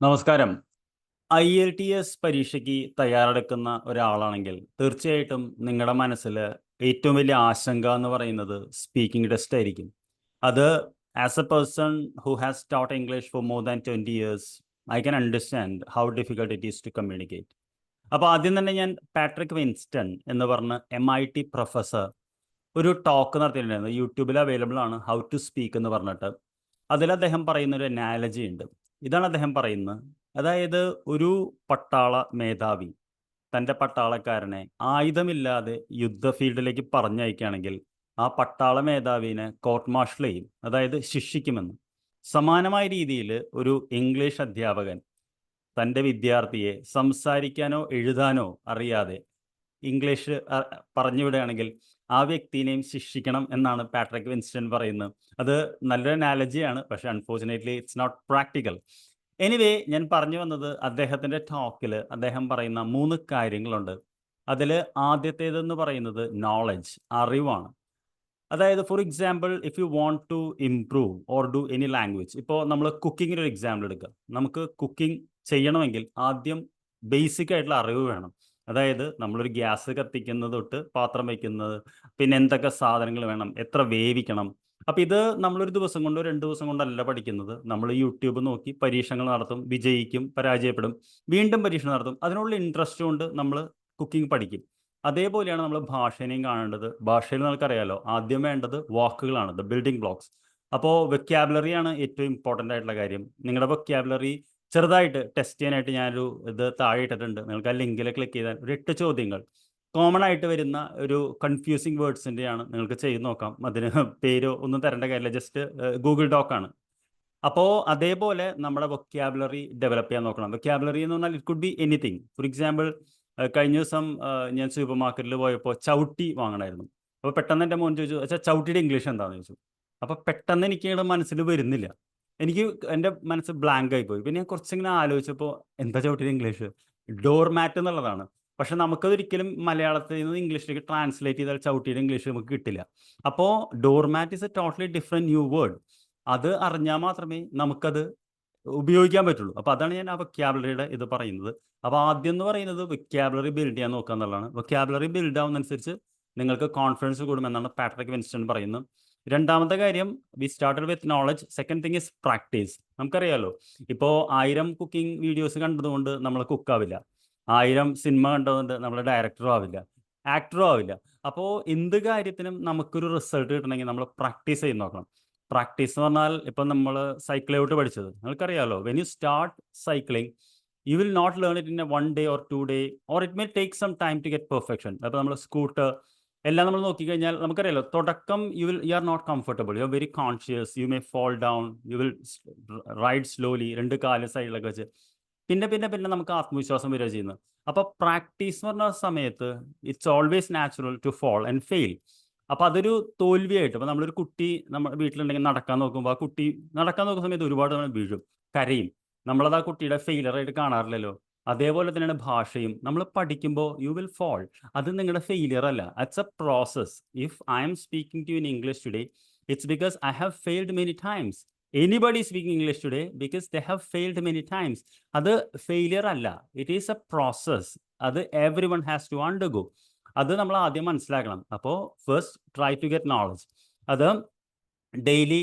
നമസ്കാരം. IELTS പരീക്ഷയ്ക്ക് തയ്യാറെടുക്കുന്ന ഒരാളാണെങ്കിൽ തീർച്ചയായിട്ടും നിങ്ങളുടെ മനസ്സിൽ ഏറ്റവും വലിയ ആശങ്ക എന്ന് പറയുന്നത് സ്പീക്കിംഗ് ടെസ്റ്റ് ആയിരിക്കും. അത് as a person who has taught English for more than 20 years, I can understand how difficult it is to communicate. അപ്പോൾ ആദ്യം തന്നെ ഞാൻ പാട്രിക് വിൻസ്റ്റൺ എന്ന് പറഞ്ഞ MIT പ്രൊഫസർ ഒരു ടോക്ക് നടത്തിയിട്ടുണ്ടായിരുന്നു. യൂട്യൂബിൽ അവൈലബിൾ ആണ്, ഹൗ ടു സ്പീക്ക് എന്ന് പറഞ്ഞിട്ട്. അതിൽ അദ്ദേഹം പറയുന്ന ഒരു അനാലജി ഉണ്ട്. ഇതാണ് അദ്ദേഹം പറയുന്നത്. അതായത് ഒരു പട്ടാള മേധാവി തൻ്റെ പട്ടാളക്കാരനെ ആയുധമില്ലാതെ യുദ്ധ ഫീൽഡിലേക്ക് പറഞ്ഞയക്കുകയാണെങ്കിൽ ആ പട്ടാള മേധാവിനെ കോർട്ട് മാർഷൽ ചെയ്യും, അതായത് ശിക്ഷിക്കുമെന്ന്. സമാനമായ രീതിയിൽ ഒരു ഇംഗ്ലീഷ് അധ്യാപകൻ തൻ്റെ വിദ്യാർത്ഥിയെ സംസാരിക്കാനോ എഴുതാനോ അറിയാതെ ഇംഗ്ലീഷ് പറഞ്ഞു വിടുകയാണെങ്കിൽ ആ വ്യക്തിനെയും ശിക്ഷിക്കണം എന്നാണ് പാട്രിക് വിൻസ്റ്റൺ പറയുന്നത്. അത് നല്ലൊരു അനാലജിയാണ്, പക്ഷെ unfortunately it's not practical. Anyway, ഞാൻ പറഞ്ഞു വന്നത് അദ്ദേഹത്തിൻ്റെ ടോക്കിൽ അദ്ദേഹം പറയുന്ന 3 കാര്യങ്ങളുണ്ട്. അതിൽ ആദ്യത്തേതെന്ന് പറയുന്നത് നോളജ്, അറിവാണ്. അതായത് for example, if you want to improve or do any language, ഇപ്പോൾ നമ്മൾ കുക്കിങ്ങിന് ഒരു എക്സാമ്പിൾ എടുക്കുക. നമുക്ക് കുക്കിംഗ് ചെയ്യണമെങ്കിൽ ആദ്യം ബേസിക് ആയിട്ടുള്ള അറിവ് വേണം. അതായത് നമ്മളൊരു ഗ്യാസ് കത്തിക്കുന്നത് തൊട്ട് പാത്രം വയ്ക്കുന്നത്, പിന്നെ എന്തൊക്കെ സാധനങ്ങൾ വേണം, എത്ര വേവിക്കണം. അപ്പോൾ ഇത് നമ്മളൊരു ദിവസം കൊണ്ടോ 2 ദിവസം കൊണ്ടല്ല പഠിക്കുന്നത്. നമ്മൾ യൂട്യൂബ് നോക്കി പരീക്ഷകൾ നടത്തും, വിജയിക്കും, പരാജയപ്പെടും, വീണ്ടും പരീക്ഷണം നടത്തും. അതിനുള്ള ഇൻട്രസ്റ്റ് കൊണ്ട് നമ്മൾ കുക്കിംഗ് പഠിക്കും. അതേപോലെയാണ് നമ്മൾ ഭാഷേനെയും കാണേണ്ടത്. ഭാഷയിൽ നമുക്കറിയാലോ, ആദ്യം വേണ്ടത് വാക്കുകളാണ്, ദ ബിൽഡിംഗ് ബ്ലോക്സ്. അപ്പോൾ വെക്കാബുലറിയാണ് ഏറ്റവും ഇമ്പോർട്ടൻ്റ് ആയിട്ടുള്ള കാര്യം. നിങ്ങളുടെ വെക്കാബുലറി ചെറുതായിട്ട് ടെസ്റ്റ് ചെയ്യാനായിട്ട് ഞാനൊരു ഇത് താഴെ ഇട്ടിട്ടുണ്ട്. നിങ്ങൾക്ക് ആ ലിങ്കിൽ ക്ലിക്ക് ചെയ്താൽ ഒരു 8 ചോദ്യങ്ങൾ കോമൺ ആയിട്ട് വരുന്ന ഒരു കൺഫ്യൂസിങ് വേർഡ്സിൻ്റെയാണ്. നിങ്ങൾക്ക് ചെയ്ത് നോക്കാം. അതിന് പേരോ ഒന്നും തരേണ്ട കാര്യമില്ല, ജസ്റ്റ് ഗൂഗിൾ ഡോക്കാണ്. അപ്പോൾ അതേപോലെ നമ്മുടെ വൊക്കാബുലറി ഡെവലപ്പ് ചെയ്യാൻ നോക്കണം. വൊക്കാബുലറി എന്ന് പറഞ്ഞാൽ it could be anything. For example, കഴിഞ്ഞ ദിവസം ഞാൻ സൂപ്പർ മാർക്കറ്റിൽ പോയപ്പോൾ ചവിട്ടി വാങ്ങണമായിരുന്നു. അപ്പോൾ പെട്ടെന്ന് എൻ്റെ മോൻ ചോദിച്ചു, അച്ഛാ ചവിട്ടിയുടെ ഇംഗ്ലീഷ് എന്താണെന്ന് ചോദിച്ചു. അപ്പോൾ പെട്ടെന്ന് എനിക്ക് ഇവിടെ മനസ്സിൽ വരുന്നില്ല. എനിക്ക് എൻ്റെ മനസ്സ് ബ്ലാങ്ക് ആയിപ്പോയി. പിന്നെ ഞാൻ കുറച്ചിങ്ങനെ ആലോചിച്ചപ്പോൾ എന്താ ചവിട്ടിയുടെ ഇംഗ്ലീഷ്? ഡോർ മാറ്റ് എന്നുള്ളതാണ്. പക്ഷെ നമുക്കതൊരിക്കലും മലയാളത്തിൽ നിന്ന് ഇംഗ്ലീഷിലേക്ക് ട്രാൻസ്ലേറ്റ് ചെയ്താൽ ചവിട്ടിയുടെ ഇംഗ്ലീഷ് നമുക്ക് കിട്ടില്ല. അപ്പോൾ door mat is a totally different new word. അത് അറിഞ്ഞാൽ മാത്രമേ നമുക്കത് ഉപയോഗിക്കാൻ പറ്റുള്ളൂ. അപ്പോൾ അതാണ് ഞാൻ ആ വൊക്കാബുലറിയുടെ ഇത് പറയുന്നത്. അപ്പോൾ ആദ്യം എന്ന് പറയുന്നത് വൊക്കാബുലറി ബിൽഡ് ചെയ്യാൻ നോക്കുക എന്നുള്ളതാണ്. വൊക്കാബുലറി ബിൽഡ് ആവുന്നതനുസരിച്ച് നിങ്ങൾക്ക് കോൺഫിഡൻസ് കൂടുമെന്നാണ് പാട്രിക് വിൻസ്റ്റൺ പറയുന്നത്. രണ്ടാമത്തെ കാര്യം, we started with knowledge. Second thing is practice. നമുക്കറിയാലോ, ഇപ്പോൾ 1000 കുക്കിംഗ് വീഡിയോസ് കണ്ടതുകൊണ്ട് നമ്മൾ കുക്കാവില്ല. 1000 സിനിമ കണ്ടതുകൊണ്ട് നമ്മൾ ഡയറക്ടറും ആവില്ല, ആക്ടറും ആവില്ല. അപ്പോൾ എന്ത് കാര്യത്തിനും നമുക്കൊരു റിസൾട്ട് കിട്ടണമെങ്കിൽ നമ്മൾ പ്രാക്ടീസ് ചെയ്ത് നോക്കണം. പ്രാക്ടീസ് എന്ന് പറഞ്ഞാൽ ഇപ്പം നമ്മൾ സൈക്കിൾ ഔട്ട് പഠിച്ചത് നിങ്ങൾക്കറിയാലോ, when you start cycling you will not learn it in a 1 day or 2 day, or it may take some time to get perfection. അപ്പോൾ നമ്മൾ സ്കൂട്ടർ എല്ലാം നമ്മൾ നോക്കിക്കഴിഞ്ഞാൽ നമുക്കറിയാലോ, തുടക്കം you are not comfortable, you are very conscious, you may fall down, you will ride slowly, 2 കാല് സൈഡിലൊക്കെ വെച്ച്. പിന്നെ പിന്നെ പിന്നെ നമുക്ക് ആത്മവിശ്വാസം വരിക ചെയ്യുന്നത്. അപ്പോൾ പ്രാക്ടീസ് എന്ന് പറഞ്ഞ സമയത്ത് it's always natural to fall and fail. അപ്പോൾ അതൊരു തോൽവിയായിട്ട്, അപ്പോൾ നമ്മളൊരു കുട്ടി നമ്മുടെ വീട്ടിലുണ്ടെങ്കിൽ നടക്കാൻ നോക്കുമ്പോൾ ആ കുട്ടി നടക്കാൻ നോക്കുന്ന സമയത്ത് ഒരുപാട് നമ്മൾ വീഴും, കരയും. നമ്മളത് ആ കുട്ടിയുടെ ഫെയിലറായിട്ട് കാണാറില്ലല്ലോ. അതേപോലെ തന്നെയാണ് ഭാഷയും. നമ്മൾ പഠിക്കുമ്പോൾ യു വിൽ ഫോൾ. അത് നിങ്ങളുടെ ഫെയിലിയർ അല്ല, it's a process. If I'm speaking to in English today, it's because I have failed many times. Anybody speaking English today because they have failed many times. അത് failure അല്ല, it is a process. അത് every one has to undergo. അത് നമ്മൾ ആദ്യം മനസ്സിലാക്കണം. അപ്പോൾ first try to get knowledge. അത് daily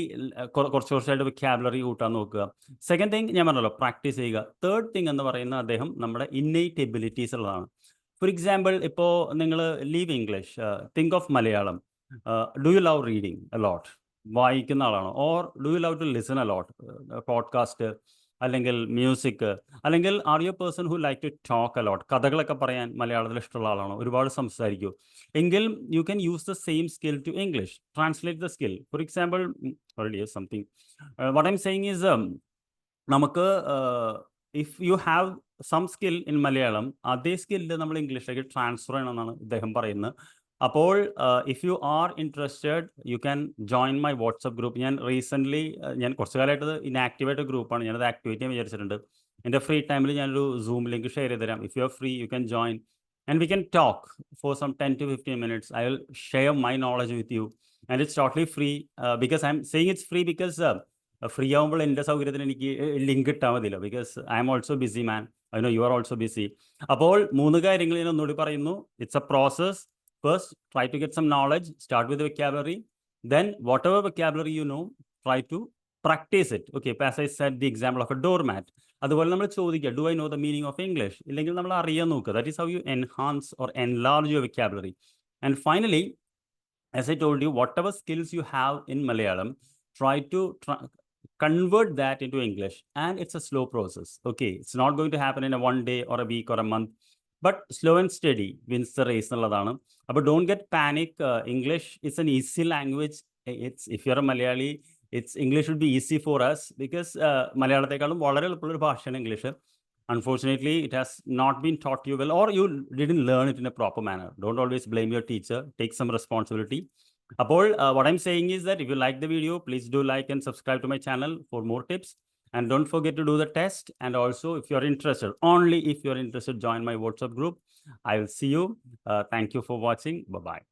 കുറച്ച് കുറച്ചായിട്ട് വൊക്കാബുലറി കൂട്ടാൻ നോക്കുക. സെക്കൻഡ് തിങ് ഞാൻ പറഞ്ഞല്ലോ, പ്രാക്ടീസ് ചെയ്യുക. തേർഡ് തിങ് എന്ന് പറയുന്നത് അദ്ദേഹം നമ്മുടെ ഇന്നേറ്റ് എബിലിറ്റീസ് ഉള്ളതാണ്. ഫോർ എക്സാമ്പിൾ, ഇപ്പോൾ നിങ്ങൾ leave English, think of Malayalam. Do you love reading a lot? വായിക്കുന്ന ആളാണോ? Or do you love to listen a lot? Podcast അല്ലെങ്കിൽ മ്യൂസിക്, അല്ലെങ്കിൽ are you a person who like to talk a lot? കഥകളൊക്കെ പറയാൻ മലയാളത്തിൽ ഇഷ്ടമുള്ള ആളാണോ? ഒരുപാട് സംസാരിക്കൂ എങ്കിൽ you can use the same skill to English. Translate the skill. For example, something what I M saying is, നമുക്ക് if you have some skill in Malayalam, അതേ സ്കില്ല് നമ്മൾ ഇംഗ്ലീഷിലേക്ക് ട്രാൻസ്ഫർ ചെയ്യണമെന്നാണ് ഇദ്ദേഹം പറയുന്നത്. അപ്പോൾ if you are interested you can join my WhatsApp group. ഞാൻ recently ഞാൻ കുറച്ച് കാലമായിട്ട് ഇനാക്റ്റീവായിട്ട് ഗ്രൂപ്പാണ്, ഞാനത് ആക്ടിവേറ്റ് ചെയ്യാൻ വിചാരിച്ചിട്ടുണ്ട്. എൻ്റെ ഫ്രീ ടൈമിൽ ഞാനൊരു സൂം ലിങ്ക് ഷെയർ ചെയ്ത് തരാം. If you are free U can join and we can talk for some 10 to 15 minutes. I will share my knowledge with you, and it's totally free, because I'm saying it's free because free ആകുമ്പോൾ എൻ്റെ സൗകര്യത്തിന് എനിക്ക് link ഇട്ടാൽ മതിയല്ലോ, because I'm also busy man, I know you are also busy. അപ്പോൾ 3 കാര്യങ്ങൾ ഞാൻ ഒന്നുകൂടി പറയുന്നു. It's a process. First, try to get some knowledge, start with the vocabulary. Then whatever vocabulary you know, try to practice it. Okay, as I said, the example of a doormat. അതുപോലെ നമ്മൾ ചോദിക്കുക, do I know the meaning of English? ഇല്ലെങ്കിൽ നമ്മൾ അറിയാൻ നോക്കുക. That is how you enhance or enlarge your vocabulary. And finally, as I told you, whatever skills you have in Malayalam, try to convert that into English. And it's a slow process. Okay, it's not going to happen in a one day or a week or a month, but slow and steady wins the race എന്നുള്ളതാണ്. അപ്പോൾ don't get panic. English is an easy language. It's, if you're a Malayali, it's English would be easy for us because മലയാളത്തെക്കാളും വളരെ എളുപ്പമുള്ളൊരു ഭാഷയാണ് English. Unfortunately, it has not been taught you well, or you didn't learn it in a proper manner. Don't always blame your teacher. Take some responsibility. അപ്പോൾ what I'm saying is that if you like the video, please do like and subscribe to my channel for more tips. And don't forget to do the test. And also, if you're interested, only if you're interested, join my WhatsApp group. I will see you. Thank you for watching. Bye-bye.